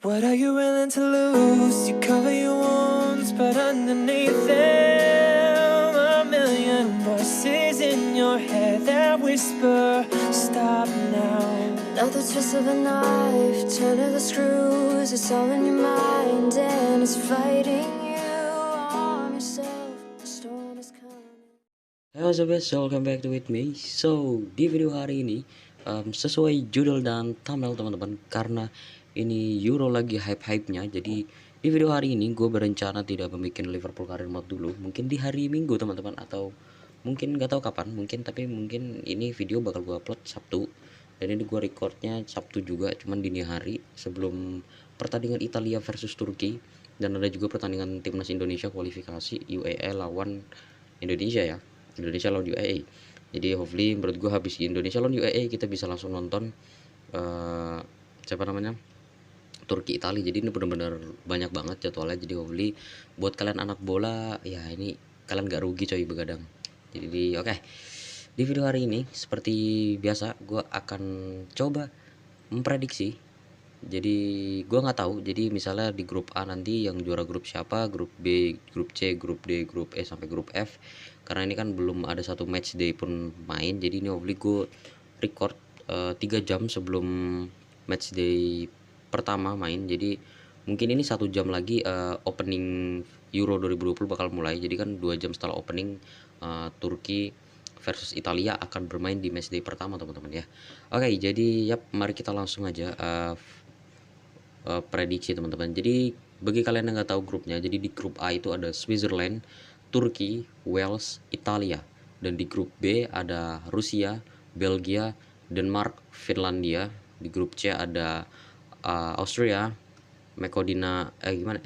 What are you willing to lose? You cover your wounds, but underneath them, a million voices in your head that whisper, stop now. Another twist of a knife, turn of the screws, it's all in your mind and it's fighting you. Arm yourself, the storm is coming. Halo sobat, so welcome back to with me. So di video hari ini sesuai judul dan thumbnail teman-teman, karena ini Euro lagi hype-hypenya. Jadi di video hari ini gue berencana tidak membuat Liverpool Career Mode dulu, mungkin di hari Minggu teman-teman, atau mungkin nggak tahu kapan, mungkin ini video bakal gue upload Sabtu, dan ini gue recordnya Sabtu juga, cuman dini hari sebelum pertandingan Italia versus Turki, dan ada juga pertandingan timnas Indonesia kualifikasi UAE lawan Indonesia ya. Indonesia lawan UAE. Jadi hopefully menurut gue habis Indonesia lawan UAE kita bisa langsung nonton siapa namanya, Turki Italia. Jadi ini benar-benar banyak banget jadwalnya. Jadi hopefully buat kalian anak bola ya, ini kalian gak rugi coy begadang. Jadi oke. Di video hari ini seperti biasa gue akan coba memprediksi. Jadi gue nggak tahu, jadi misalnya di grup A nanti yang juara grup siapa, grup B, grup C, grup D, grup E sampai grup F, karena ini kan belum ada satu match day pun main. Jadi ini hopefully gue record 3 jam sebelum match day pertama main. Jadi mungkin ini 1 jam lagi opening Euro 2020 bakal mulai. Jadi kan 2 jam setelah opening Turki versus Italia akan bermain di match day pertama teman-teman ya. Oke, jadi yap, mari kita langsung aja prediksi teman-teman. Jadi bagi kalian yang nggak tahu grupnya, jadi di grup A itu ada Switzerland, Turki, Wales, Italia, dan di grup B ada Rusia, Belgia, Denmark, Finlandia. Di grup C ada Austria, Makedona,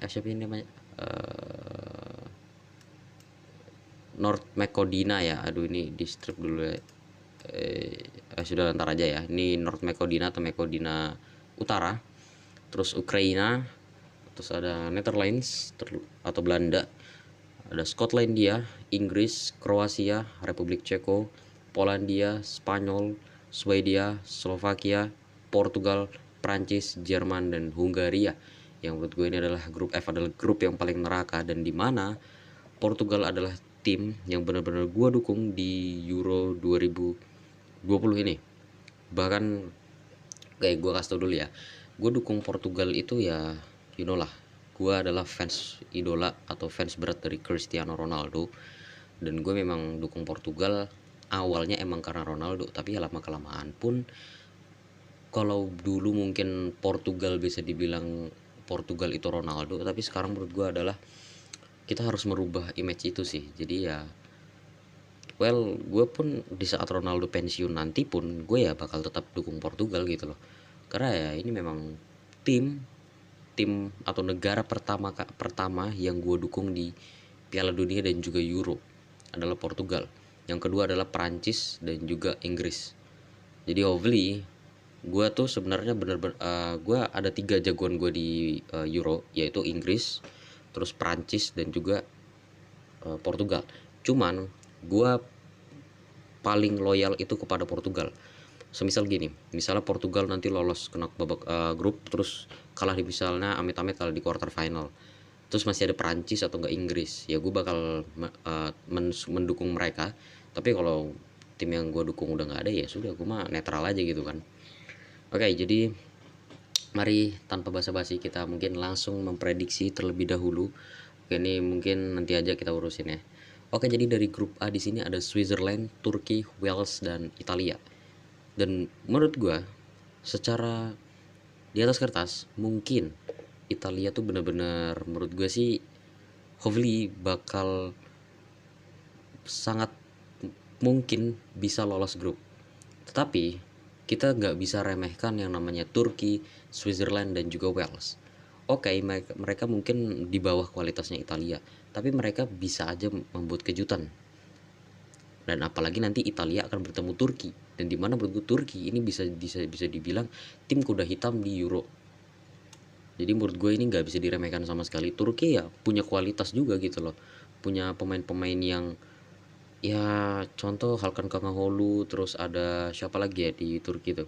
siapa ini namanya, North Makedona ya. Aduh, ini di strip dulu ya. Sudah ntar aja ya. Ini North Makedona atau Makedona Utara. Terus Ukraina, terus ada Netherlands atau Belanda, ada Skotlandia, Inggris, Kroasia, Republik Ceko, Polandia, Spanyol, Swedia, Slovakia, Portugal, Prancis, Jerman, dan Hungaria. Yang menurut gue ini adalah grup F, adalah grup yang paling neraka, dan dimana Portugal adalah tim yang benar-benar gue dukung di Euro 2020 ini. Bahkan kayak gue kasih tau dulu ya, gue dukung Portugal itu ya, you know lah, gue adalah fans idola atau fans berat dari Cristiano Ronaldo. Dan gue memang dukung Portugal awalnya emang karena Ronaldo, tapi ya lama kelamaan pun, kalau dulu mungkin Portugal bisa dibilang Portugal itu Ronaldo, tapi sekarang menurut gue adalah kita harus merubah image itu sih. Jadi ya well, gue pun di saat Ronaldo pensiun nanti pun gue ya bakal tetap dukung Portugal gitu loh, karena ya ini memang tim atau negara pertama yang gue dukung di Piala Dunia dan juga Euro adalah Portugal. Yang kedua adalah Prancis dan juga Inggris. Jadi hopefully gue tuh sebenarnya bener-bener gue ada 3 jagoan gue di Euro, yaitu Inggris, terus Prancis, dan juga Portugal. Cuman gue paling loyal itu kepada Portugal. Semisal gini, misalnya Portugal nanti lolos kena babak grup, terus kalah di, misalnya amit-amit kalah di quarter final, terus masih ada Prancis atau enggak Inggris, ya gue bakal mendukung mereka. Tapi kalau tim yang gue dukung udah nggak ada, ya sudah, gue mah netral aja gitu kan. Oke, jadi mari tanpa basa-basi kita mungkin langsung memprediksi terlebih dahulu. Oke, ini mungkin nanti aja kita urusin ya. Oke, jadi dari grup A di sini ada Switzerland, Turki, Wales, dan Italia. Dan menurut gue secara di atas kertas mungkin Italia tuh bener-bener, menurut gue sih hopefully bakal sangat mungkin bisa lolos grup. Tetapi kita nggak bisa remehkan yang namanya Turki, Switzerland, dan juga Wales. Oke, mereka mungkin di bawah kualitasnya Italia, tapi mereka bisa aja membuat kejutan. Dan apalagi nanti Italia akan bertemu Turki, dan dimana menurut gue Turki ini bisa dibilang tim kuda hitam di Euro. Jadi menurut gue ini nggak bisa diremehkan sama sekali. Turki ya punya kualitas juga gitu loh, punya pemain-pemain yang ya, contoh Hakan Çalhanoğlu, terus ada siapa lagi ya di Turki tuh,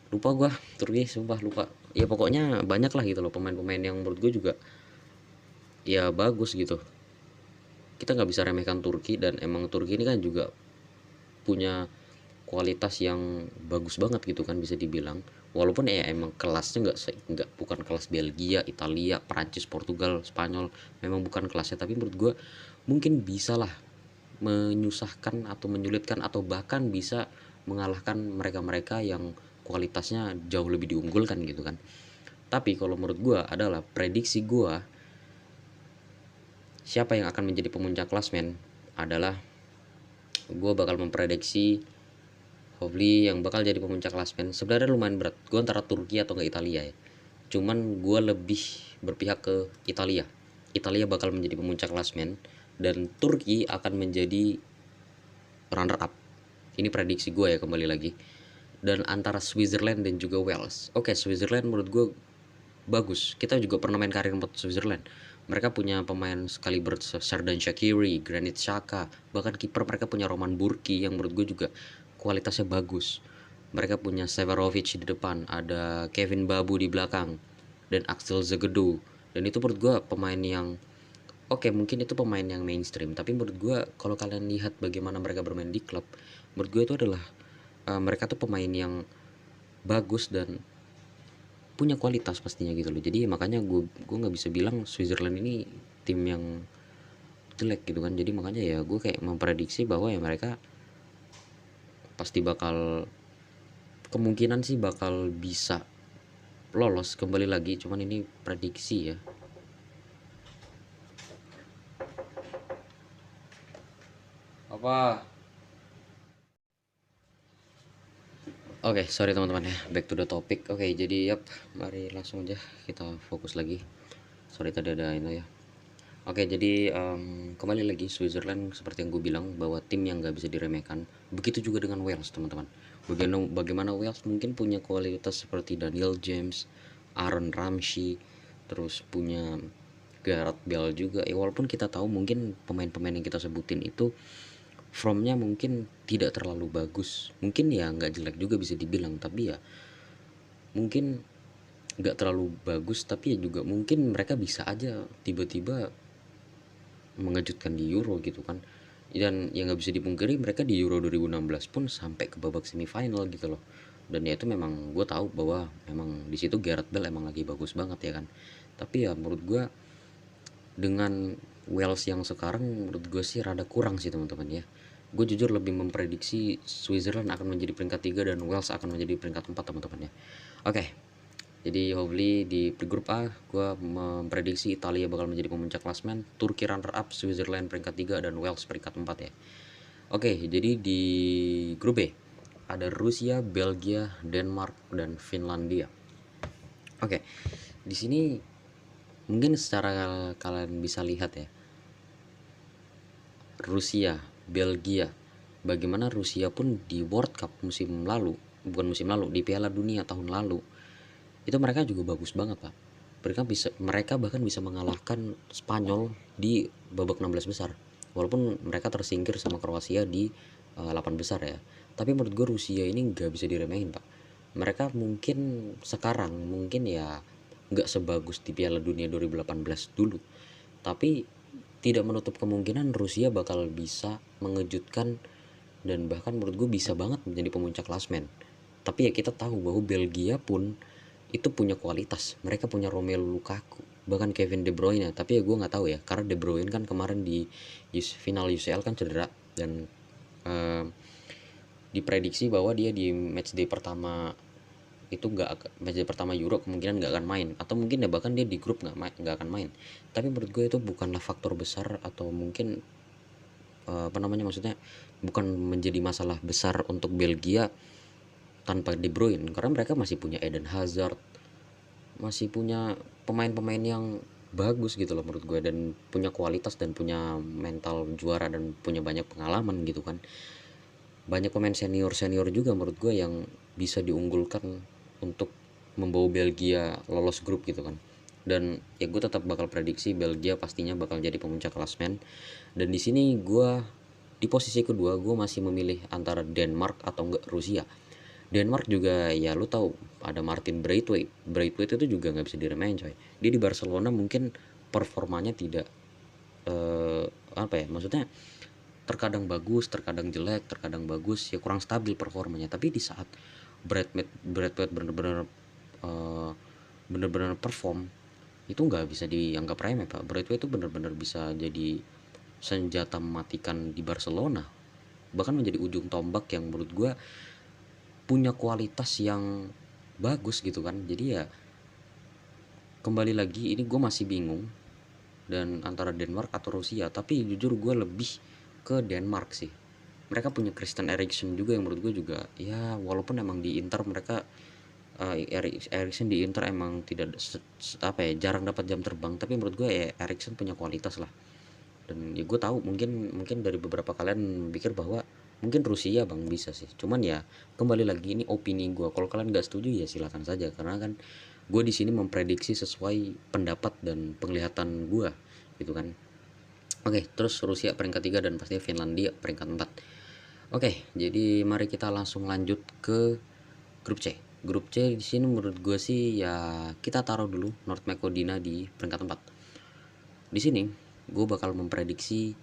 lupa gue, Turki sumpah lupa. ya pokoknya banyak lah gitu loh pemain-pemain yang menurut gue juga ya bagus gitu. Kita nggak bisa remehkan Turki, dan emang Turki ini kan juga punya kualitas yang bagus banget gitu kan bisa dibilang, walaupun ya emang kelasnya nggak bukan kelas Belgia, Italia, Prancis, Portugal, Spanyol, memang bukan kelasnya, tapi menurut gue mungkin bisa lah menyusahkan atau menyulitkan atau bahkan bisa mengalahkan mereka-mereka yang kualitasnya jauh lebih diunggulkan gitu kan. Tapi kalau menurut gue adalah prediksi gue, siapa yang akan menjadi pemuncak klasmen adalah, gue bakal memprediksi Hovli yang bakal jadi pemuncak klasmen. Sebenarnya lumayan berat, gue antara Turki atau nggak Italia ya, cuman gue lebih berpihak ke Italia. Italia bakal menjadi pemuncak klasmen dan Turki akan menjadi runner up. Ini prediksi gue ya, kembali lagi. Dan antara Switzerland dan juga Wales. Oke, Switzerland menurut gue bagus. Kita juga pernah main karir 4 Switzerland. Mereka punya pemain sekaliber Xherdan Shaqiri, Granit Xhaka, bahkan kiper mereka punya Roman Burki yang menurut gue juga kualitasnya bagus. Mereka punya Severovic di depan, ada Kevin Babu di belakang, dan Axel Zagadou. Dan itu menurut gue pemain yang oke, mungkin itu pemain yang mainstream, tapi menurut gue kalau kalian lihat bagaimana mereka bermain di klub, menurut gue itu adalah mereka tuh pemain yang bagus dan punya kualitas pastinya gitu loh. Jadi makanya gue nggak bisa bilang Switzerland ini tim yang jelek gitu kan. Jadi makanya ya gue kayak memprediksi bahwa ya mereka pasti bakal, kemungkinan sih bakal bisa lolos kembali lagi, cuman ini prediksi ya. Apa? Oke, sorry teman-teman ya, back to the topic. Oke, jadi mari langsung aja kita fokus lagi. Sorry tadi ada ini ya. Oke, jadi kembali lagi Switzerland seperti yang gue bilang bahwa tim yang gak bisa diremehkan. Begitu juga dengan Wales teman-teman. Bagaimana Wales mungkin punya kualitas seperti Daniel James, Aaron Ramsey, terus punya Gareth Bale juga. Ya walaupun kita tahu mungkin pemain-pemain yang kita sebutin itu formnya mungkin tidak terlalu bagus, mungkin ya nggak jelek juga bisa dibilang, tapi ya mungkin nggak terlalu bagus, tapi ya juga mungkin mereka bisa aja tiba-tiba mengejutkan di Euro gitu kan. Dan yang nggak bisa dipungkiri mereka di Euro 2016 pun sampai ke babak semifinal gitu loh. Dan ya itu memang gue tahu bahwa memang di situ Gareth Bale emang lagi bagus banget ya kan. Tapi ya menurut gue dengan Wales yang sekarang menurut gue sih rada kurang sih teman-teman ya. Gue jujur lebih memprediksi Switzerland akan menjadi peringkat 3 dan Wales akan menjadi peringkat 4 teman-teman ya. Oke, jadi hopefully di grup A gue memprediksi Italia bakal menjadi pemuncak klasmen, Turki runner up, Switzerland peringkat 3 dan Wales peringkat 4 ya. Oke, jadi di grup B ada Rusia, Belgia, Denmark dan Finlandia. Oke, di sini mungkin secara kalian bisa lihat ya, Rusia, Belgia, bagaimana Rusia pun di World Cup musim lalu, bukan musim lalu, di Piala Dunia tahun lalu, itu mereka juga bagus banget pak. Mereka bahkan bisa mengalahkan Spanyol di babak 16 besar, walaupun mereka tersingkir sama Kroasia di 8 besar ya. Tapi menurut gue Rusia ini nggak bisa diremehin pak. Mereka mungkin sekarang mungkin ya nggak sebagus di Piala Dunia 2018 dulu, tapi tidak menutup kemungkinan Rusia bakal bisa mengejutkan dan bahkan menurut gue bisa banget menjadi pemuncak klasmen. Tapi ya kita tahu bahwa Belgia pun itu punya kualitas. Mereka punya Romelu Lukaku, bahkan Kevin De Bruyne. Tapi ya gue nggak tahu ya, karena De Bruyne kan kemarin di final UCL kan cedera dan diprediksi bahwa dia di matchday pertama itu matchday pertama Euro kemungkinan nggak akan main, atau mungkin ya bahkan dia di grup nggak akan main. Tapi menurut gue itu bukanlah faktor besar, atau mungkin maksudnya bukan menjadi masalah besar untuk Belgia tanpa De Bruyne, karena mereka masih punya Eden Hazard, masih punya pemain-pemain yang bagus gitu loh menurut gue, dan punya kualitas dan punya mental juara dan punya banyak pengalaman gitu kan. Banyak pemain senior juga menurut gue yang bisa diunggulkan untuk membawa Belgia lolos grup gitu kan. Dan ya gue tetap bakal prediksi Belgia pastinya bakal jadi pemuncak klasmen. Dan di sini gue di posisi kedua gue masih memilih antara Denmark atau enggak Rusia. Denmark juga ya lu tahu ada Martin Braithwaite itu juga nggak bisa diremehin coy. Dia di Barcelona mungkin performanya tidak apa ya, maksudnya terkadang bagus, terkadang jelek, terkadang bagus, ya kurang stabil performanya. Tapi di saat Braithwaite bener-bener perform, itu nggak bisa dianggap remeh Pak. Braithwaite itu bener-bener bisa jadi senjata mematikan di Barcelona, bahkan menjadi ujung tombak yang menurut gue punya kualitas yang bagus gitu kan. Jadi ya kembali lagi, ini gue masih bingung dan antara Denmark atau Rusia, tapi jujur gue lebih ke Denmark sih. Mereka punya Christian Eriksen juga yang menurut gue juga ya, walaupun emang di Inter mereka Eriksen di Inter emang tidak apa ya, jarang dapat jam terbang, tapi menurut gue ya Eriksen punya kualitas lah. Dan ya gue tahu mungkin dari beberapa kalian pikir bahwa mungkin Rusia bang bisa sih, cuman ya kembali lagi ini opini gue. Kalau kalian nggak setuju ya silakan saja, karena kan gue di sini memprediksi sesuai pendapat dan penglihatan gue gitu kan. Oke, terus Rusia peringkat 3 dan pastinya Finlandia peringkat 4. Oke, jadi mari kita langsung lanjut ke grup C. Grup C di sini menurut gue sih ya kita taruh dulu North Macedonia di peringkat 4. Di sini gue bakal memprediksi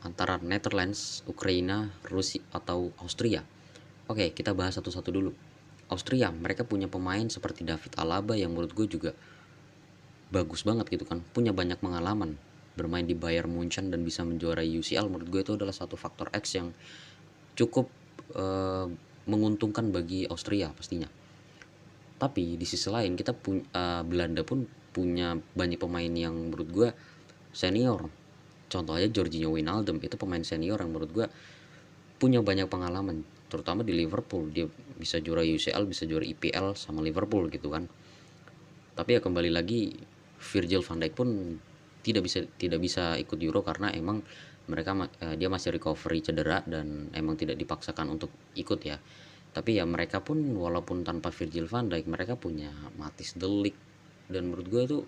antara Netherlands, Ukraina, Rusia atau Austria. Oke, kita bahas satu-satu dulu. Austria, mereka punya pemain seperti David Alaba yang menurut gue juga bagus banget gitu kan, punya banyak pengalaman bermain di Bayern Munchen dan bisa menjuarai UCL. Menurut gue itu adalah satu faktor X yang cukup menguntungkan bagi Austria pastinya. Tapi di sisi lain kita Belanda pun punya banyak pemain yang menurut gue senior. Contoh aja Jorginho Wijnaldum, itu pemain senior yang menurut gue punya banyak pengalaman, terutama di Liverpool. Dia bisa juara UCL, bisa juara IPL sama Liverpool gitu kan. Tapi ya kembali lagi, Virgil van Dijk pun tidak bisa ikut Euro karena emang dia masih recovery cedera dan emang tidak dipaksakan untuk ikut ya. Tapi ya mereka pun walaupun tanpa Virgil van Dijk, mereka punya Matthijs de Ligt, dan menurut gue tuh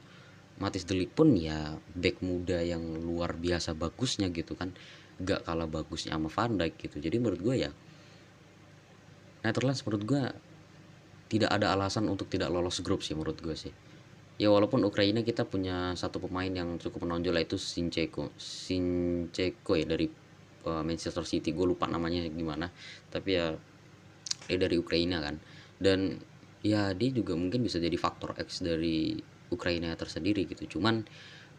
Matthijs de Ligt pun ya back muda yang luar biasa bagusnya gitu kan, gak kalah bagusnya sama Van Dijk gitu. Jadi menurut gue ya Netherlands menurut gue tidak ada alasan untuk tidak lolos grup sih menurut gue sih. Ya walaupun Ukraina kita punya satu pemain yang cukup menonjol, yaitu Zinchenko ya dari Manchester City, gue lupa namanya gimana, tapi ya dia dari Ukraina kan. Dan ya dia juga mungkin bisa jadi faktor X dari Ukraina tersendiri gitu. Cuman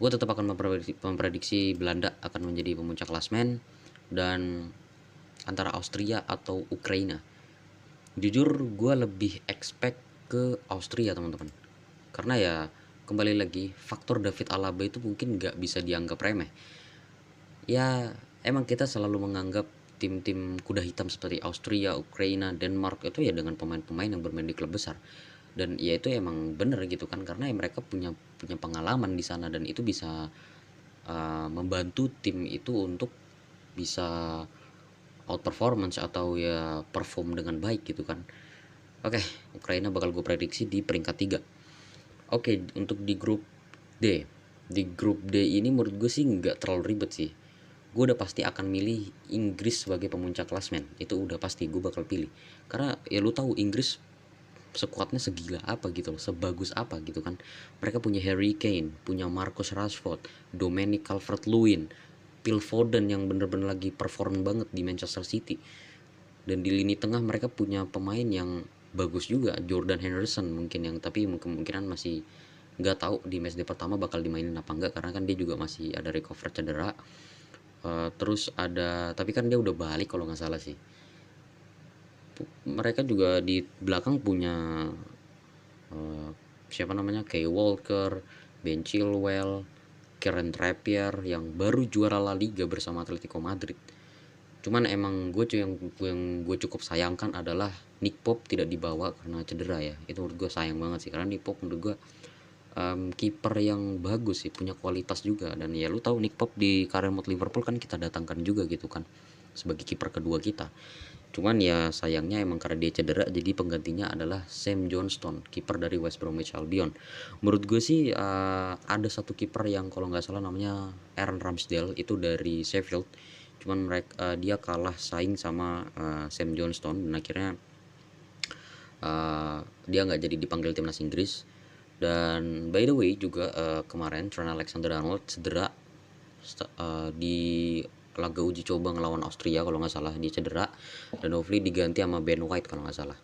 gue tetap akan memprediksi Belanda akan menjadi pemuncak klasmen, dan antara Austria atau Ukraina. Jujur gue lebih expect ke Austria teman-teman, karena ya kembali lagi faktor David Alaba itu mungkin nggak bisa dianggap remeh. Ya emang kita selalu menganggap tim-tim kuda hitam seperti Austria, Ukraina, Denmark itu ya dengan pemain-pemain yang bermain di klub besar. Dan ya itu emang bener gitu kan, karena ya mereka punya pengalaman di sana, dan itu bisa membantu tim itu untuk bisa outperformance atau ya perform dengan baik gitu kan. Oke, Ukraina bakal gue prediksi di peringkat 3. Oke, untuk di grup D. Di grup D ini menurut gue sih nggak terlalu ribet sih. Gue udah pasti akan milih Inggris sebagai pemuncak klasmen. Itu udah pasti gue bakal pilih. Karena ya lu tahu Inggris sekuatnya segila apa gitu loh, sebagus apa gitu kan. Mereka punya Harry Kane, punya Marcus Rashford, Dominic Calvert-Lewin, Phil Foden yang bener-bener lagi perform banget di Manchester City. Dan di lini tengah mereka punya pemain yang bagus juga, Jordan Henderson mungkin, yang tapi kemungkinan masih nggak tahu di matchday pertama bakal dimainin apa enggak, karena kan dia juga masih ada recover cedera. Terus ada, tapi kan dia udah balik kalau nggak salah sih. Mereka juga di belakang punya siapa namanya, Kyle Walker, Ben Chilwell, Kieran Trippier yang baru juara La Liga bersama Atletico Madrid. Cuman emang yang gue cukup sayangkan adalah Nick Pope tidak dibawa karena cedera ya. Itu menurut gue sayang banget sih, karena Nick Pope menurut gue kiper yang bagus sih, punya kualitas juga. Dan ya lu tahu Nick Pope di karir mode Liverpool kan kita datangkan juga gitu kan sebagai kiper kedua kita. Cuman ya sayangnya emang karena dia cedera, jadi penggantinya adalah Sam Johnstone, kiper dari West Bromwich Albion. Menurut gue sih ada satu kiper yang kalau nggak salah namanya Aaron Ramsdale, itu dari Sheffield. Cuman dia kalah saing sama Sam Johnstone, dan akhirnya dia nggak jadi dipanggil timnas Inggris. Dan by the way juga kemarin Trent Alexander-Arnold cedera di laga uji coba ngelawan Austria kalau nggak salah, dia cedera, dan hopefully diganti sama Ben White kalau nggak salah.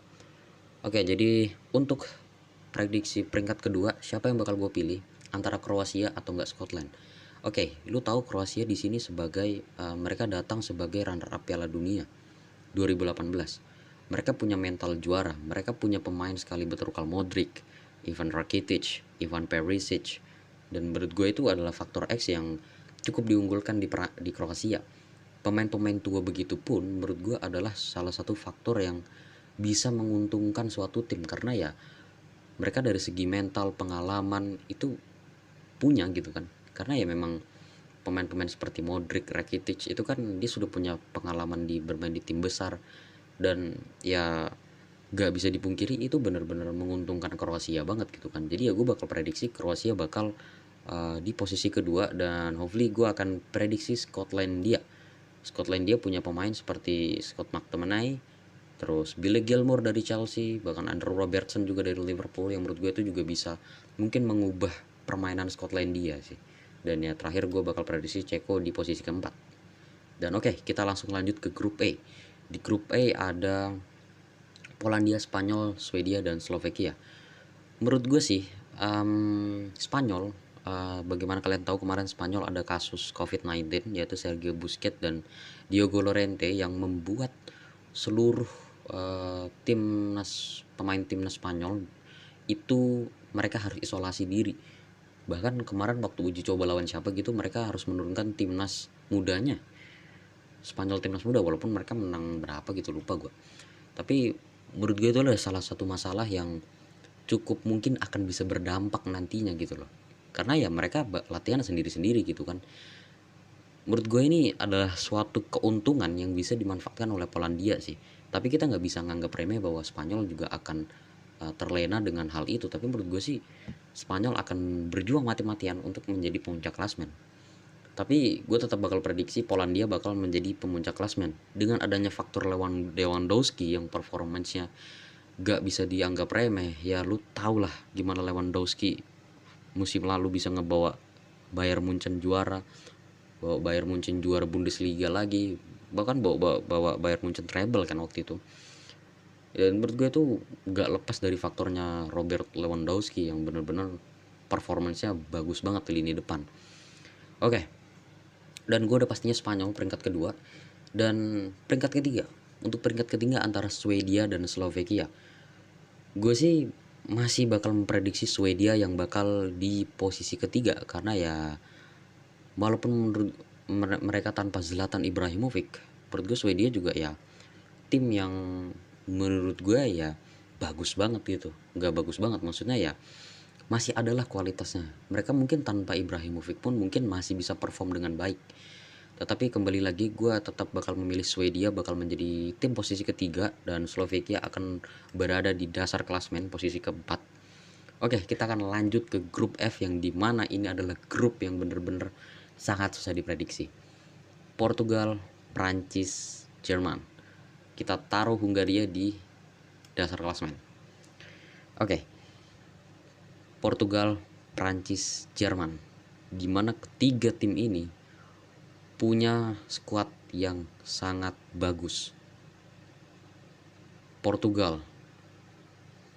Oke, jadi untuk prediksi peringkat kedua siapa yang bakal gue pilih antara Kroasia atau nggak Scotland. Oke, lu tahu Kroasia di sini sebagai mereka datang sebagai runner up Piala Dunia 2018. Mereka punya mental juara, mereka punya pemain sekali Luka Modric, Ivan Rakitic, Ivan Perisic, dan menurut gue itu adalah faktor X yang cukup diunggulkan di Kroasia. Pemain-pemain tua begitu pun menurut gue adalah salah satu faktor yang bisa menguntungkan suatu tim, karena ya mereka dari segi mental, pengalaman itu punya gitu kan. Karena ya memang pemain-pemain seperti Modric, Rakitic itu kan dia sudah punya pengalaman di bermain di tim besar, dan ya gak bisa dipungkiri itu benar-benar menguntungkan Kroasia banget gitu kan. Jadi ya gue bakal prediksi Kroasia bakal di posisi kedua, dan hopefully gue akan prediksi Skotlandia punya pemain seperti Scott McTominay, terus Billy Gilmour dari Chelsea, bahkan Andrew Robertson juga dari Liverpool, yang menurut gue itu juga bisa mungkin mengubah permainan Skotlandia sih. Dan ya terakhir gue bakal prediksi Ceko di posisi keempat. Dan oke, kita langsung lanjut ke grup A. Di grup A ada Polandia, Spanyol, Swedia, dan Slovakia. Menurut gue sih Spanyol, bagaimana kalian tahu kemarin Spanyol ada kasus COVID-19 yaitu Sergio Busquets dan Diogo Llorente yang membuat seluruh pemain timnas Spanyol itu mereka harus isolasi diri. Bahkan kemarin waktu uji coba lawan siapa gitu mereka harus menurunkan timnas mudanya, Spanyol timnas muda, walaupun mereka menang berapa gitu lupa gue. Tapi menurut gue itu adalah salah satu masalah yang cukup mungkin akan bisa berdampak nantinya gitu loh, karena ya mereka latihan sendiri-sendiri gitu kan. Menurut gue ini adalah suatu keuntungan yang bisa dimanfaatkan oleh Polandia sih, tapi kita nggak bisa nganggap remeh bahwa Spanyol juga akan terlena dengan hal itu. Tapi menurut gue sih Spanyol akan berjuang mati-matian untuk menjadi puncak klasmen. Tapi gue tetap bakal prediksi Polandia bakal menjadi pemuncak klasmen dengan adanya faktor Lewandowski yang performancenya gak bisa dianggap remeh. Ya lu tau lah gimana Lewandowski musim lalu bisa ngebawa Bayern Munchen juara, bawa Bayern Munchen juara Bundesliga lagi, bahkan bawa Bayern Munchen treble kan waktu itu. Dan menurut gue tuh gak lepas dari faktornya Robert Lewandowski yang bener-bener performancenya bagus banget di lini depan. Oke, dan gue udah pastinya Spanyol peringkat kedua. Dan peringkat ketiga, untuk peringkat ketiga antara Swedia dan Slovakia, gue sih masih bakal memprediksi Swedia yang bakal di posisi ketiga, karena ya walaupun menurut mereka tanpa Zlatan Ibrahimovic, menurut gue Swedia juga ya tim yang menurut gue ya bagus banget gitu. Nggak bagus banget maksudnya, ya masih adalah kualitasnya. Mereka mungkin tanpa Ibrahimovic pun mungkin masih bisa perform dengan baik. Tetapi kembali lagi gue tetap bakal memilih Swedia bakal menjadi tim posisi ketiga, dan Slovakia akan berada di dasar klasmen posisi keempat. Oke, kita akan lanjut ke grup F, yang dimana ini adalah grup yang bener-bener sangat susah diprediksi. Portugal, Prancis, Jerman. Kita taruh Hungaria di dasar klasmen. Oke, Portugal, Prancis, Jerman, dimana ketiga tim ini punya skuad yang sangat bagus. Portugal,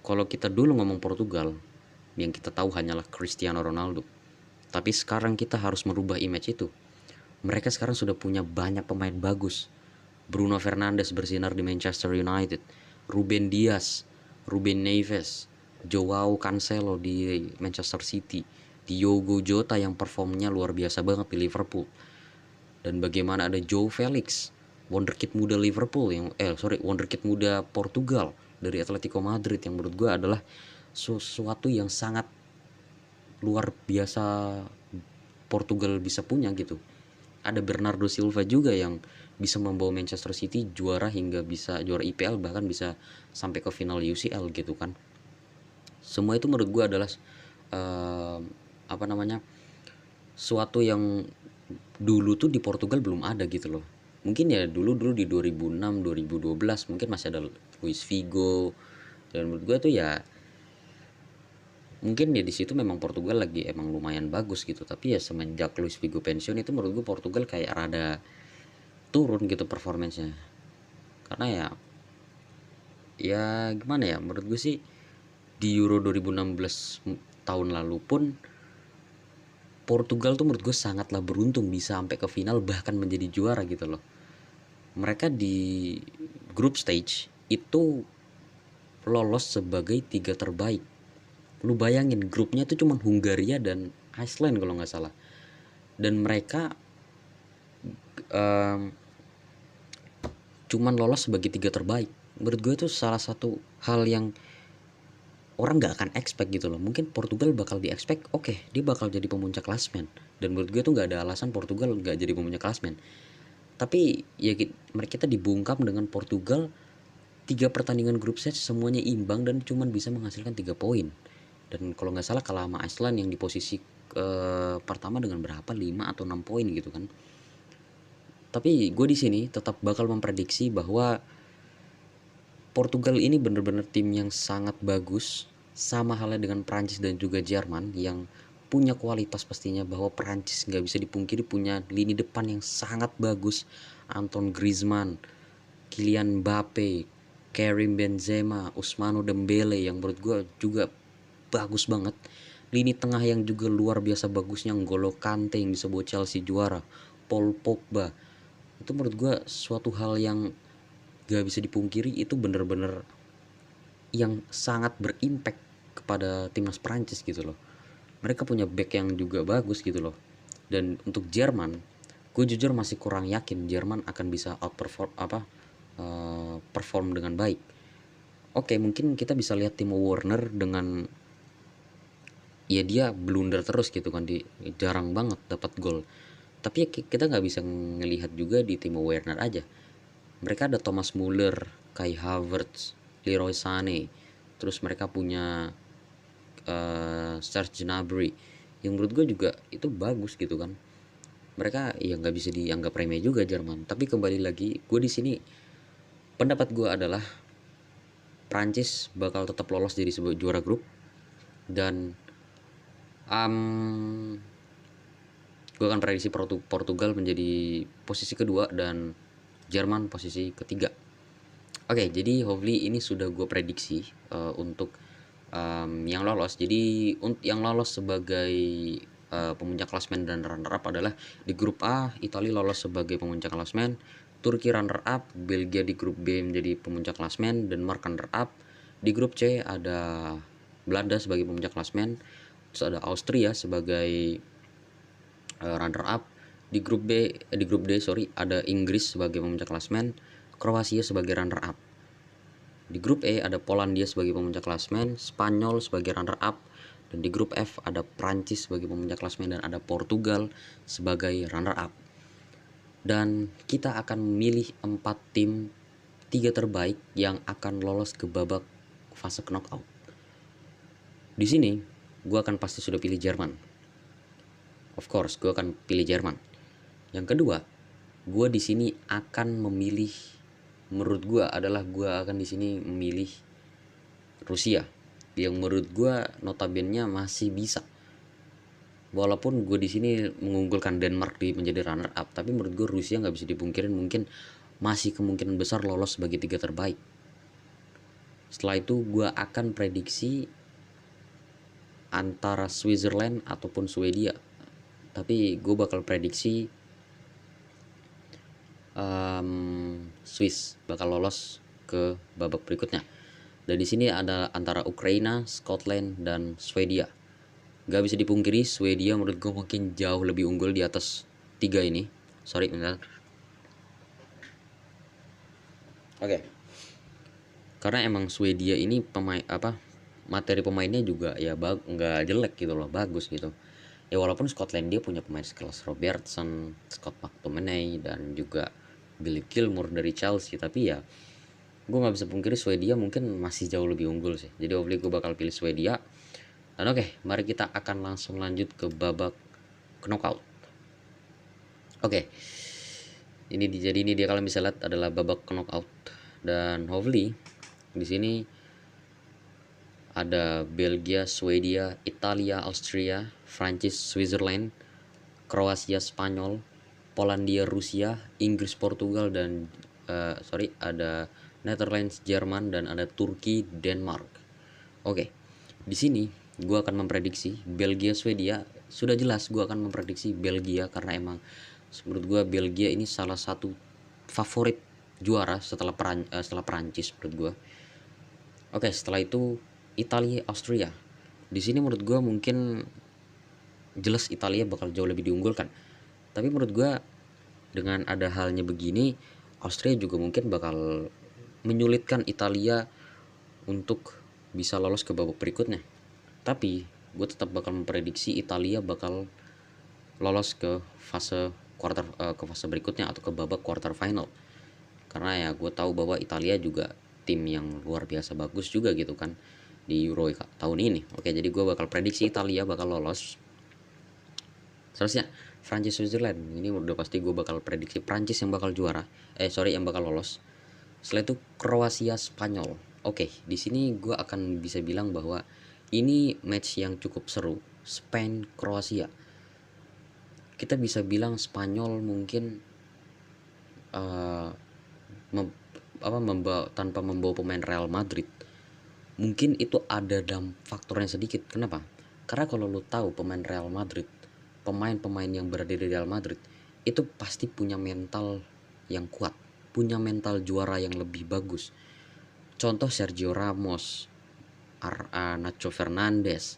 kalau kita dulu ngomong Portugal, yang kita tahu hanyalah Cristiano Ronaldo. Tapi sekarang kita harus merubah image itu. Mereka sekarang sudah punya banyak pemain bagus. Bruno Fernandes bersinar di Manchester United, Ruben Dias, Ruben Neves, Joao Cancelo di Manchester City, Diogo Jota yang performnya luar biasa banget di Liverpool. Dan bagaimana ada Joe Felix, wonderkid muda Liverpool wonderkid muda Portugal dari Atletico Madrid, yang menurut gue adalah sesuatu yang sangat luar biasa Portugal bisa punya gitu. Ada Bernardo Silva juga yang bisa membawa Manchester City juara hingga bisa juara IPL, bahkan bisa sampai ke final UCL gitu kan. Semua itu menurut gue adalah suatu yang dulu tuh di Portugal belum ada gitu loh. Mungkin ya dulu di 2006 2012 mungkin masih ada Luis Figo, dan menurut gue tuh ya mungkin ya di situ memang Portugal lagi emang lumayan bagus gitu, tapi ya semenjak Luis Figo pensiun itu menurut gue Portugal kayak rada turun gitu performancenya. Karena ya gimana ya, menurut gue sih di Euro 2016 tahun lalu pun Portugal tuh menurut gue sangatlah beruntung bisa sampai ke final bahkan menjadi juara gitu loh. Mereka di group stage itu lolos sebagai 3 terbaik. Lu bayangin grupnya tuh cuman Hungaria dan Iceland kalau nggak salah. Dan mereka um, cuman lolos sebagai 3 terbaik. Menurut gue itu salah satu hal yang orang nggak akan expect gitu loh. Mungkin Portugal bakal di expect, oke, dia bakal jadi pemuncak klasmen. Dan menurut gue tuh nggak ada alasan Portugal nggak jadi pemuncak klasmen. Tapi ya kita dibungkam dengan Portugal 3 pertandingan grup stage semuanya imbang dan cuman bisa menghasilkan 3 poin. Dan kalau nggak salah kalah sama Iceland yang di posisi pertama dengan berapa, 5 atau 6 poin gitu kan. Tapi gue di sini tetap bakal memprediksi bahwa Portugal ini bener-bener tim yang sangat bagus, sama halnya dengan Prancis dan juga Jerman yang punya kualitas pastinya, bahwa Prancis nggak bisa dipungkiri punya lini depan yang sangat bagus. Antoine Griezmann, Kylian Mbappe, Karim Benzema, Ousmane Dembele yang menurut gue juga bagus banget. Lini tengah yang juga luar biasa bagusnya, N'Golo Kante yang bisa bawa Chelsea juara, Paul Pogba. Itu menurut gue suatu hal yang gak bisa dipungkiri, itu bener-bener yang sangat berimpact kepada timnas Prancis gitu loh. Mereka punya back yang juga bagus gitu loh. Dan untuk Jerman, gue jujur masih kurang yakin Jerman akan bisa outperform perform dengan baik. Oke, mungkin kita bisa lihat Timo Werner dengan ya dia blunder terus gitu kan, jarang banget dapat gol. Tapi ya kita nggak bisa ngelihat juga di Timo Werner aja. Mereka ada Thomas Muller, Kai Havertz, Leroy Sané, terus mereka punya Serge Gnabry yang menurut gue juga itu bagus gitu kan. Mereka ya nggak bisa dianggap remeh juga Jerman. Tapi kembali lagi, gue di sini pendapat gue adalah Prancis bakal tetap lolos jadi sebuah juara grup. Dan gue akan prediksi Portugal menjadi posisi kedua dan Jerman posisi ketiga. Oke, jadi hopefully ini sudah gue prediksi untuk yang lolos. Jadi yang lolos sebagai pemuncak klasmen dan runner up adalah di grup A, Italia lolos sebagai pemuncak klasmen, Turki runner up, Belgia di grup B menjadi pemuncak klasmen, Denmark runner up. Di grup C ada Belanda sebagai pemuncak klasmen, terus ada Austria sebagai runner up. Di grup D ada Inggris sebagai pemuncak klasmen, Kroasia sebagai runner up. Di grup E ada Polandia sebagai pemuncak klasmen, Spanyol sebagai runner up, dan di grup F ada Prancis sebagai pemuncak klasmen dan ada Portugal sebagai runner up. Dan kita akan memilih 4 tim 3 terbaik yang akan lolos ke babak fase knockout. Di sini gue akan pasti sudah pilih Jerman. Of course, gue akan pilih Jerman. Yang kedua, gue di sini akan memilih, menurut gue adalah gue akan di sini memilih Rusia, yang menurut gue notabene masih bisa. Walaupun gue di sini mengunggulkan Denmark di menjadi runner up, tapi menurut gue Rusia nggak bisa dipungkirin mungkin masih kemungkinan besar lolos sebagai 3 terbaik. Setelah itu gue akan prediksi antara Switzerland ataupun Swedia, tapi gue bakal prediksi Swiss bakal lolos ke babak berikutnya. Dan di sini ada antara Ukraina, Scotland, dan Swedia. Gak bisa dipungkiri Swedia menurut gue mungkin jauh lebih unggul di atas 3 ini. Sorry bentar. Oke. Karena emang Swedia ini materi pemainnya juga ya nggak jelek gitu loh, bagus gitu. Ya walaupun Scotland dia punya pemain sekelas Robertson, Scott McTominay, dan juga Billy Gilmour dari Chelsea, tapi ya gue nggak bisa pungkiri Swedia mungkin masih jauh lebih unggul sih. Jadi hopefully gue bakal pilih Swedia. Dan oke, mari kita akan langsung lanjut ke babak knockout. Oke, ini dia kalian bisa lihat adalah babak knockout. Dan hopefully di sini ada Belgia, Swedia, Italia, Austria, Prancis, Switzerland, Kroasia, Spanyol, Polandia, Rusia, Inggris, Portugal, dan ada Netherlands, Jerman, dan ada Turki, Denmark. Oke, di sini gue akan memprediksi Belgia, Swedia. Sudah jelas gue akan memprediksi Belgia karena emang menurut gue Belgia ini salah satu favorit juara setelah Perancis menurut gue. Oke, setelah itu Italia, Austria. Di sini menurut gue mungkin jelas Italia bakal jauh lebih diunggulkan. Tapi menurut gue dengan ada halnya begini, Austria juga mungkin bakal menyulitkan Italia untuk bisa lolos ke babak berikutnya. Tapi gue tetap bakal memprediksi Italia bakal lolos ke fase berikutnya atau ke babak quarter final. Karena ya gue tahu bahwa Italia juga tim yang luar biasa bagus juga gitu kan di Euro tahun ini. Oke, jadi gue bakal prediksi Italia bakal lolos. Seharusnya Prancis, Switzerland ini udah pasti gue bakal prediksi Prancis yang bakal juara. Yang bakal lolos. Setelah itu Kroasia, Spanyol. Oke, di sini gue akan bisa bilang bahwa ini match yang cukup seru. Spain, Kroasia. Kita bisa bilang Spanyol mungkin tanpa membawa pemain Real Madrid. Mungkin itu ada faktornya sedikit. Kenapa? Karena kalau lu tahu pemain Real Madrid, pemain-pemain yang berada di Real Madrid itu pasti punya mental yang kuat, punya mental juara yang lebih bagus. Contoh Sergio Ramos, Nacho Fernandes.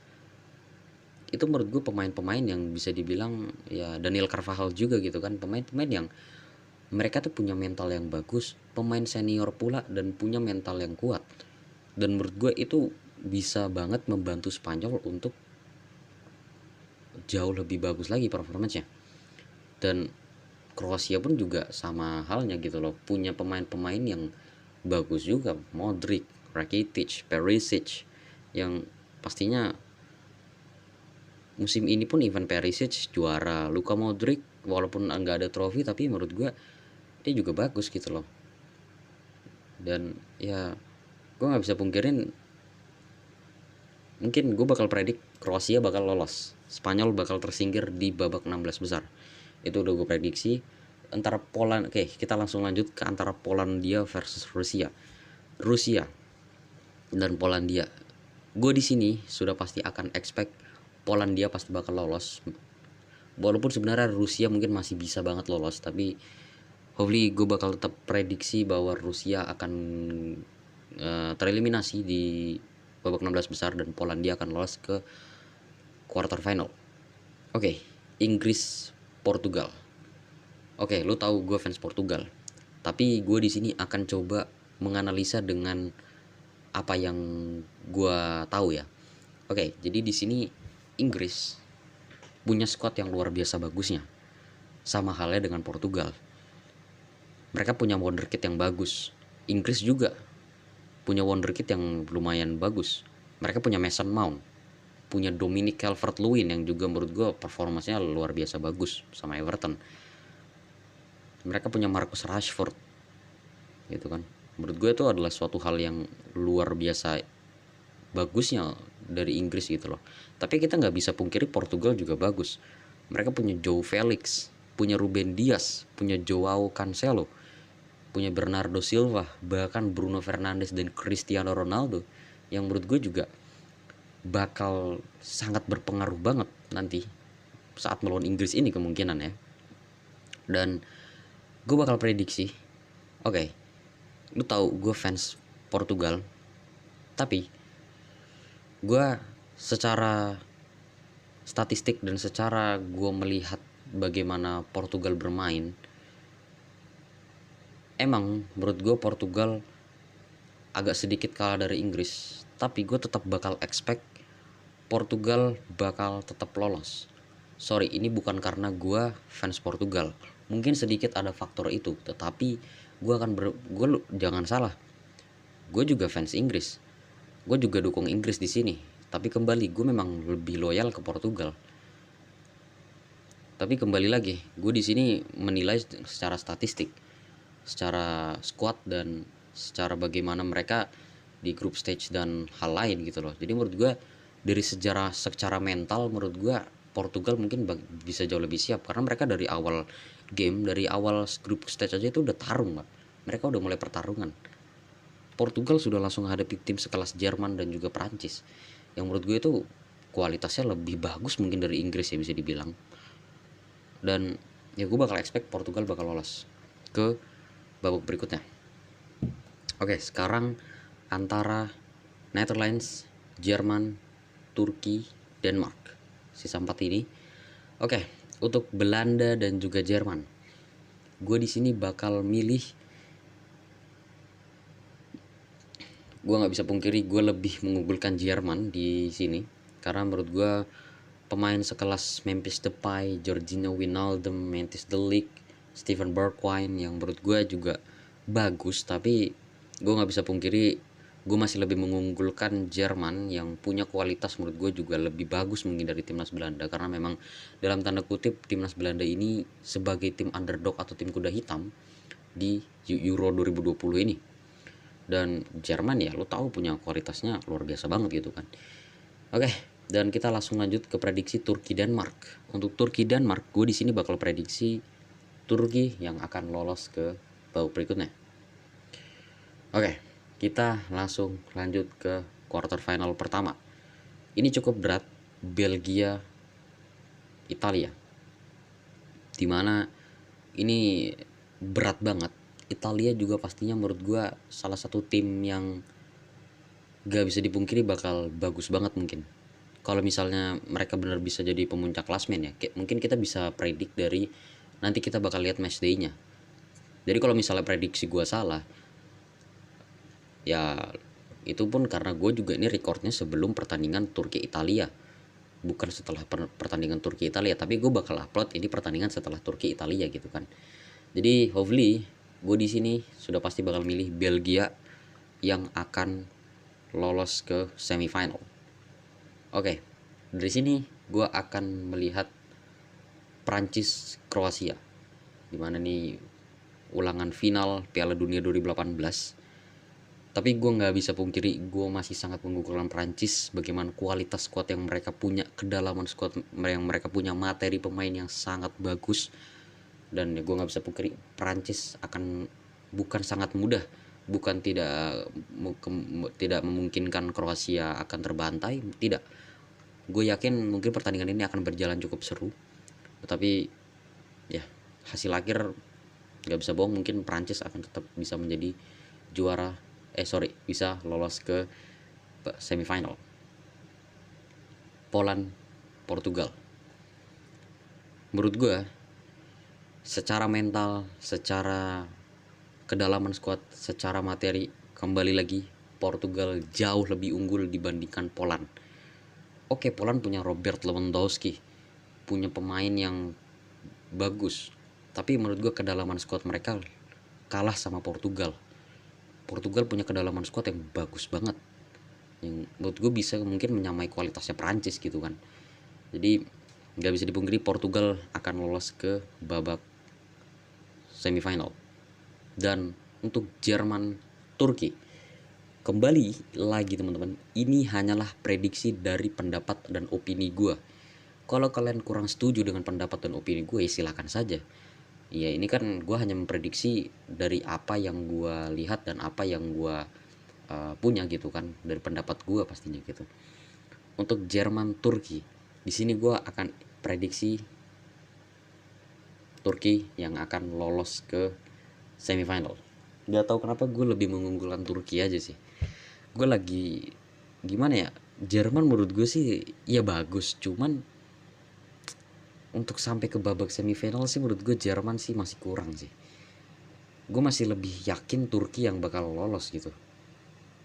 Itu menurut gue pemain-pemain yang bisa dibilang ya Daniel Carvajal juga gitu kan, pemain-pemain yang mereka tuh punya mental yang bagus, pemain senior pula dan punya mental yang kuat. Dan menurut gue itu bisa banget membantu Spanyol untuk jauh lebih bagus lagi performanya. Dan Kroasia pun juga sama halnya gitu loh, punya pemain-pemain yang bagus juga, Modric, Rakitic, Perisic, yang pastinya musim ini pun Ivan Perisic juara. Luka Modric walaupun nggak ada trofi tapi menurut gue dia juga bagus gitu loh. Dan ya gue nggak bisa pungkirin, mungkin gue bakal predik Kroasia bakal lolos, Spanyol bakal tersingkir di babak 16 besar. Itu udah gue prediksi. Antara Oke, kita langsung lanjut ke antara Polandia versus Rusia dan Polandia. Gue di sini sudah pasti akan expect Polandia pasti bakal lolos. Walaupun sebenarnya Rusia mungkin masih bisa banget lolos, tapi hopefully gue bakal tetap prediksi bahwa Rusia akan tereliminasi di babak 16 besar dan Polandia akan lolos ke quarter final. Oke, Inggris, Portugal. Oke, lu tahu gue fans Portugal, tapi gue di sini akan coba menganalisa dengan apa yang gue tahu ya. Oke, jadi di sini Inggris punya squad yang luar biasa bagusnya, sama halnya dengan Portugal. Mereka punya wonderkid yang bagus. Inggris juga punya wonderkid yang lumayan bagus. Mereka punya Mason Mount, punya Dominic Calvert-Lewin yang juga menurut gue performanya luar biasa bagus sama Everton. Mereka punya Marcus Rashford gitu kan. Menurut gue itu adalah suatu hal yang luar biasa bagusnya dari Inggris gitu loh. Tapi kita nggak bisa pungkiri Portugal juga bagus. Mereka punya Joe Felix, punya Ruben Dias, punya Joao Cancelo, punya Bernardo Silva, bahkan Bruno Fernandes dan Cristiano Ronaldo, yang menurut gue juga bakal sangat berpengaruh banget nanti saat melawan Inggris ini kemungkinan ya. Dan gue bakal prediksi, oke, lu tahu gue fans Portugal, tapi gue secara statistik dan secara gue melihat bagaimana Portugal bermain, emang menurut gue Portugal agak sedikit kalah dari Inggris, tapi gue tetap bakal expect Portugal bakal tetap lolos. Sorry, ini bukan karena gue fans Portugal, mungkin sedikit ada faktor itu, tetapi gue jangan salah, gue juga fans Inggris, gue juga dukung Inggris di sini. Tapi kembali, gue memang lebih loyal ke Portugal. Tapi kembali lagi, gue di sini menilai secara statistik, secara squad dan secara bagaimana mereka di grup stage dan hal lain gitu loh. Jadi menurut gue dari sejarah secara mental menurut gue Portugal mungkin bisa jauh lebih siap karena mereka dari awal game, dari awal grup stage aja itu udah tarung Pak. Mereka udah mulai pertarungan. Portugal sudah langsung hadapi tim sekelas Jerman dan juga Prancis yang menurut gue itu kualitasnya lebih bagus mungkin dari Inggris ya bisa dibilang. Dan ya gue bakal expect Portugal bakal lolos ke babak berikutnya. Oke, sekarang antara Netherlands, Jerman, Turki, Denmark. Sisa 4 ini. Oke, untuk Belanda dan juga Jerman. Gue di sini bakal milih. Gue nggak bisa pungkiri gue lebih mengunggulkan Jerman di sini karena menurut gue pemain sekelas Memphis Depay, Jorginho Wijnaldum, Matthijs de Ligt, Steven Bergwijn yang menurut gue juga bagus, tapi gue nggak bisa pungkiri gue masih lebih mengunggulkan Jerman yang punya kualitas menurut gue juga lebih bagus mungkin dari timnas Belanda karena memang dalam tanda kutip timnas Belanda ini sebagai tim underdog atau tim kuda hitam di Euro 2020 ini. Dan Jerman ya lo tahu punya kualitasnya luar biasa banget gitu kan. Oke, dan kita langsung lanjut ke prediksi Turki Denmark. Untuk Turki Denmark gue di sini bakal prediksi Turki yang akan lolos ke babak berikutnya. Oke, kita langsung lanjut ke quarter final pertama. Ini cukup berat, Belgia Italia. Dimana ini berat banget. Italia juga pastinya menurut gue salah satu tim yang gak bisa dipungkiri bakal bagus banget mungkin. Kalau misalnya mereka benar bisa jadi pemuncak klasmen ya, mungkin kita bisa predik dari nanti kita bakal lihat match day-nya. Jadi kalau misalnya prediksi gue salah, ya itu pun karena gue juga ini recordnya sebelum pertandingan Turki Italia, bukan setelah pertandingan Turki Italia. Tapi gue bakal upload ini pertandingan setelah Turki Italia gitu kan. Jadi hopefully gue di sini sudah pasti bakal milih Belgia yang akan lolos ke semifinal. Oke, dari sini gue akan melihat Prancis Kroasia, dimana nih ulangan final Piala Dunia 2018. Tapi gue nggak bisa pungkiri gue masih sangat mengunggulkan Prancis. Bagaimana kualitas squad yang mereka punya, kedalaman squad yang mereka punya, materi pemain yang sangat bagus. Dan gue nggak bisa pungkiri Prancis akan bukan sangat mudah, bukan tidak memungkinkan Kroasia akan terbantai, tidak. Gue yakin mungkin pertandingan ini akan berjalan cukup seru, tetapi ya hasil akhir nggak bisa bohong, mungkin Prancis akan tetap bisa menjadi juara, bisa lolos ke semifinal. Poland Portugal, menurut gue secara mental, secara kedalaman squad, secara materi, kembali lagi Portugal jauh lebih unggul dibandingkan Poland. Oke, Poland punya Robert Lewandowski, punya pemain yang bagus, tapi menurut gue kedalaman squad mereka kalah sama Portugal. Portugal punya kedalaman squad yang bagus banget, yang menurut gue bisa mungkin menyamai kualitasnya Prancis gitu kan. Jadi nggak bisa dipungkiri Portugal akan lolos ke babak semifinal. Dan untuk Jerman Turki, kembali lagi teman-teman, ini hanyalah prediksi dari pendapat dan opini gue. Kalau kalian kurang setuju dengan pendapat dan opini gue, ya silakan saja. Ya ini kan gue hanya memprediksi dari apa yang gue lihat dan apa yang gue punya gitu kan, dari pendapat gue pastinya gitu. Untuk Jerman Turki, di sini gue akan prediksi Turki yang akan lolos ke semifinal. Gak tahu kenapa gue lebih mengunggulkan Turki aja sih. Gue lagi gimana ya, Jerman menurut gue sih ya bagus, cuman untuk sampai ke babak semifinal sih menurut gue Jerman sih masih kurang sih. Gue masih lebih yakin Turki yang bakal lolos gitu.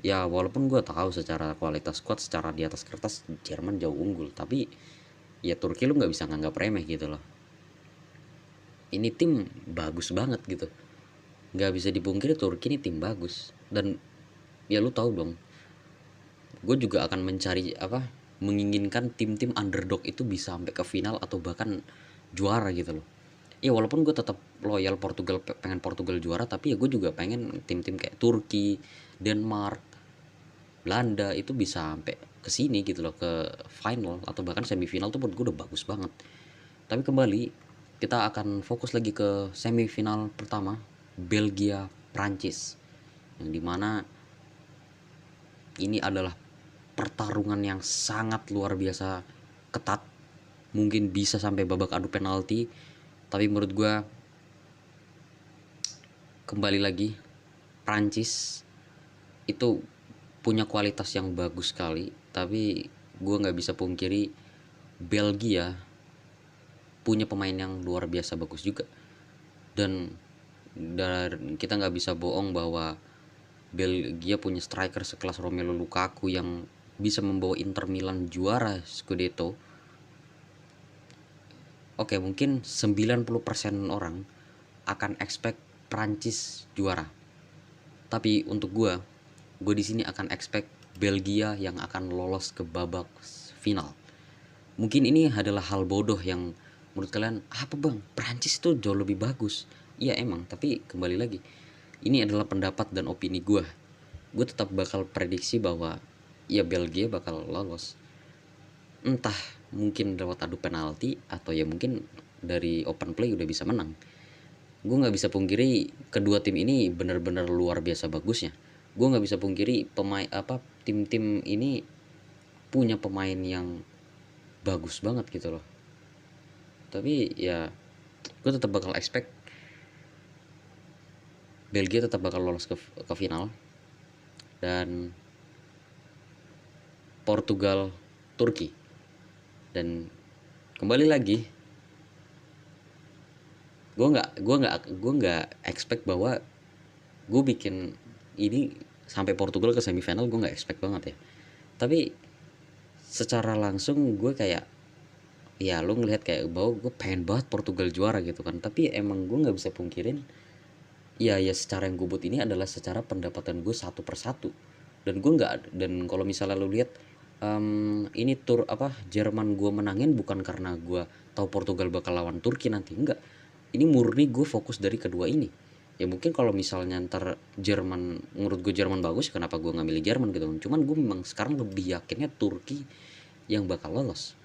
Ya walaupun gue tahu secara kualitas squad, secara di atas kertas Jerman jauh unggul, tapi ya Turki lu nggak bisa nganggap remeh gitu loh. Ini tim bagus banget gitu, nggak bisa dipungkiri Turki ini tim bagus. Dan ya lu tahu dong, gue juga akan mencari menginginkan tim-tim underdog itu bisa sampai ke final atau bahkan juara gitu loh. Ya walaupun gue tetap loyal Portugal, pengen Portugal juara, tapi ya gue juga pengen tim-tim kayak Turki, Denmark, Belanda itu bisa sampai ke sini gitu loh, ke final atau bahkan semifinal tuh menurut gue udah bagus banget. Tapi kembali kita akan fokus lagi ke semifinal pertama, Belgia Prancis, yang dimana ini adalah pertarungan yang sangat luar biasa ketat, mungkin bisa sampai babak adu penalti. Tapi menurut gue kembali lagi Prancis itu punya kualitas yang bagus sekali, tapi gue nggak bisa pungkiri Belgia punya pemain yang luar biasa bagus juga. Dan kita nggak bisa bohong bahwa Belgia punya striker sekelas Romelu Lukaku yang bisa membawa Inter Milan juara Scudetto. Oke, mungkin 90% orang akan expect Prancis juara. Tapi untuk gue di sini akan expect Belgia yang akan lolos ke babak final. Mungkin ini adalah hal bodoh yang menurut kalian, apa bang, Prancis itu jauh lebih bagus. Iya emang, tapi kembali lagi, ini adalah pendapat dan opini gue. Gue tetap bakal prediksi bahwa ya Belgia bakal lolos. Entah mungkin lewat adu penalti atau ya mungkin dari open play udah bisa menang. Gue nggak bisa pungkiri kedua tim ini benar-benar luar biasa bagusnya. Gue nggak bisa pungkiri tim-tim ini punya pemain yang bagus banget gitu loh. Tapi ya gue tetap bakal expect Belgia tetap bakal lolos ke final. Dan Portugal Turki. Dan kembali lagi gue nggak expect bahwa gue bikin ini sampai Portugal ke semifinal. Gue nggak expect banget ya. Tapi secara langsung gue kayak, ya lo ngelihat kayak bahwa gue pengen banget Portugal juara gitu kan. Tapi emang gue nggak bisa pungkirin ya secara yang gue buat ini adalah secara pendapatan gue satu persatu. Dan gue nggak, dan kalau misalnya lo lihat ini Jerman gue menangin bukan karena gue tahu Portugal bakal lawan Turki nanti, enggak. Ini murni gue fokus dari kedua ini. Ya mungkin kalau misalnya ntar Jerman, menurut gue Jerman bagus, kenapa gue nggak milih Jerman gitu. Cuman gue memang sekarang lebih yakinnya Turki yang bakal lolos.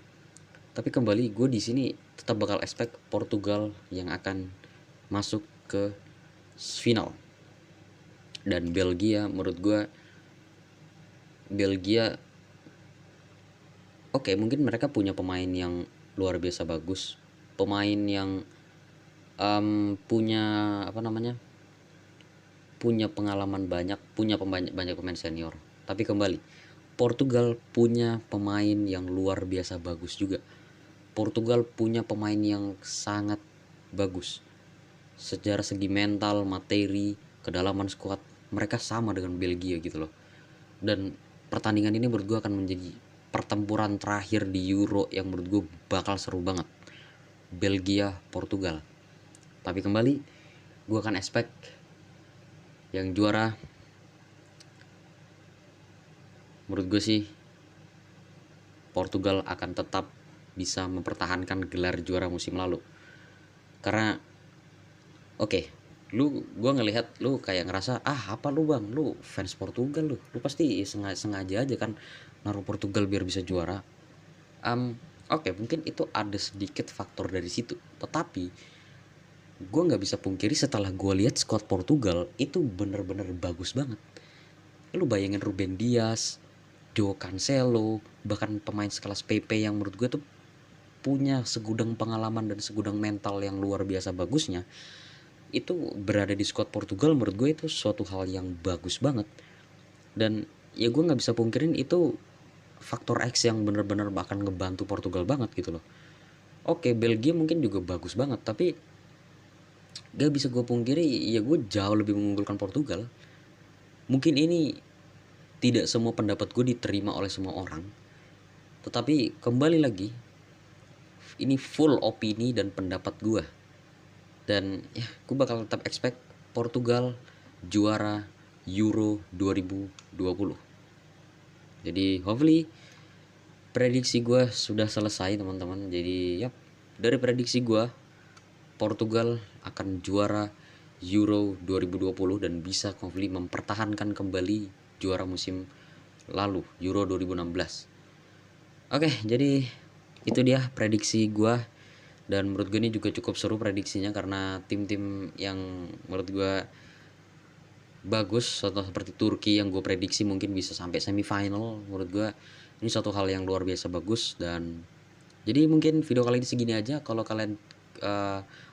Tapi kembali gue di sini tetap bakal expect Portugal yang akan masuk ke final. Dan Belgia, menurut gue Belgia oke, mungkin mereka punya pemain yang luar biasa bagus, pemain yang punya punya pengalaman banyak, punya banyak pemain senior. Tapi kembali, Portugal punya pemain yang luar biasa bagus juga. Portugal punya pemain yang sangat bagus. Secara segi mental, materi, kedalaman skuad, mereka sama dengan Belgia gitu loh. Dan pertandingan ini menurut gue akan menjadi pertempuran terakhir di Euro yang menurut gue bakal seru banget. Belgia Portugal. Tapi kembali gue akan expect yang juara menurut gue sih Portugal akan tetap bisa mempertahankan gelar juara musim lalu. Karena gue ngelihat lu kayak ngerasa apa lu bang, lu fans Portugal, lu pasti sengaja aja kan naruh Portugal biar bisa juara. Mungkin itu ada sedikit faktor dari situ, tetapi gue nggak bisa pungkiri setelah gue lihat squad Portugal itu bener-bener bagus banget. Lu bayangin Ruben Dias, João Cancelo, bahkan pemain sekelas PP yang menurut gue tuh punya segudang pengalaman dan segudang mental yang luar biasa bagusnya, itu berada di squad Portugal. Menurut gue itu suatu hal yang bagus banget. Dan ya gue nggak bisa pungkirin itu faktor X yang bener-bener akan ngebantu Portugal banget gitu loh. Belgia mungkin juga bagus banget, tapi gak bisa gue pungkiri ya gue jauh lebih mengunggulkan Portugal. Mungkin ini tidak semua pendapat gue diterima oleh semua orang, tetapi kembali lagi ini full opini dan pendapat gue. Dan ya gue bakal tetap expect Portugal juara Euro 2020. Jadi hopefully prediksi gue sudah selesai teman-teman. Jadi dari prediksi gue Portugal akan juara Euro 2020 dan bisa hopefully mempertahankan kembali juara musim lalu, Euro 2016. Oke, jadi itu dia prediksi gua, dan menurut gue ini juga cukup seru prediksinya karena tim-tim yang menurut gua bagus, contoh seperti Turki yang gue prediksi mungkin bisa sampai semifinal. Menurut gue ini suatu hal yang luar biasa bagus. Dan jadi mungkin video kali ini segini aja. Kalau kalian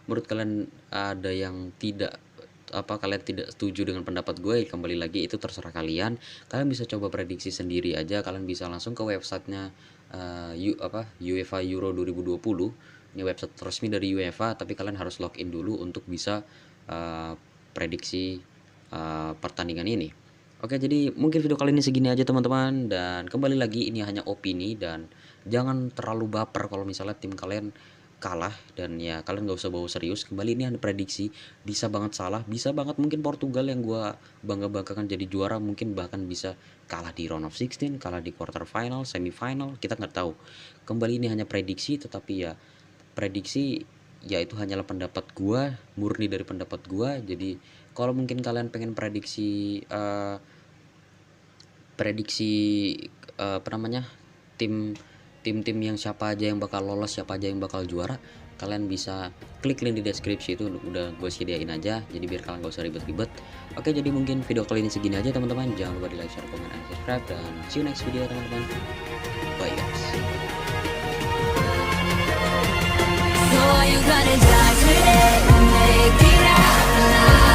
menurut kalian ada yang tidak kalian tidak setuju dengan pendapat gue, kembali lagi itu terserah kalian. Kalian bisa coba prediksi sendiri aja. Kalian bisa langsung ke websitenya UEFA Euro 2020. Ini website resmi dari UEFA, tapi kalian harus login dulu untuk bisa prediksi pertandingan ini. Oke, jadi mungkin video kali ini segini aja teman-teman, dan kembali lagi ini hanya opini, dan jangan terlalu baper kalau misalnya tim kalian kalah, dan ya kalian gak usah bawa serius. Kembali ini hanya prediksi, bisa banget salah, bisa banget mungkin Portugal yang gua bangga-banggakan jadi juara mungkin bahkan bisa kalah di round of 16, kalah di quarter final, semifinal, kita nggak tahu. Kembali ini hanya prediksi, tetapi ya prediksi ya itu hanyalah pendapat gua, murni dari pendapat gua. Jadi kalau mungkin kalian pengen prediksi tim-tim yang siapa aja yang bakal lolos, siapa aja yang bakal juara, kalian bisa klik link di deskripsi, itu udah gue sediain aja, jadi biar kalian gak usah ribet-ribet. Oke, jadi mungkin video kali ini segini aja teman-teman. Jangan lupa di like, share, komen, dan subscribe, dan see you next video teman-teman. Bye guys. So are you gonna die today? Make it out alive.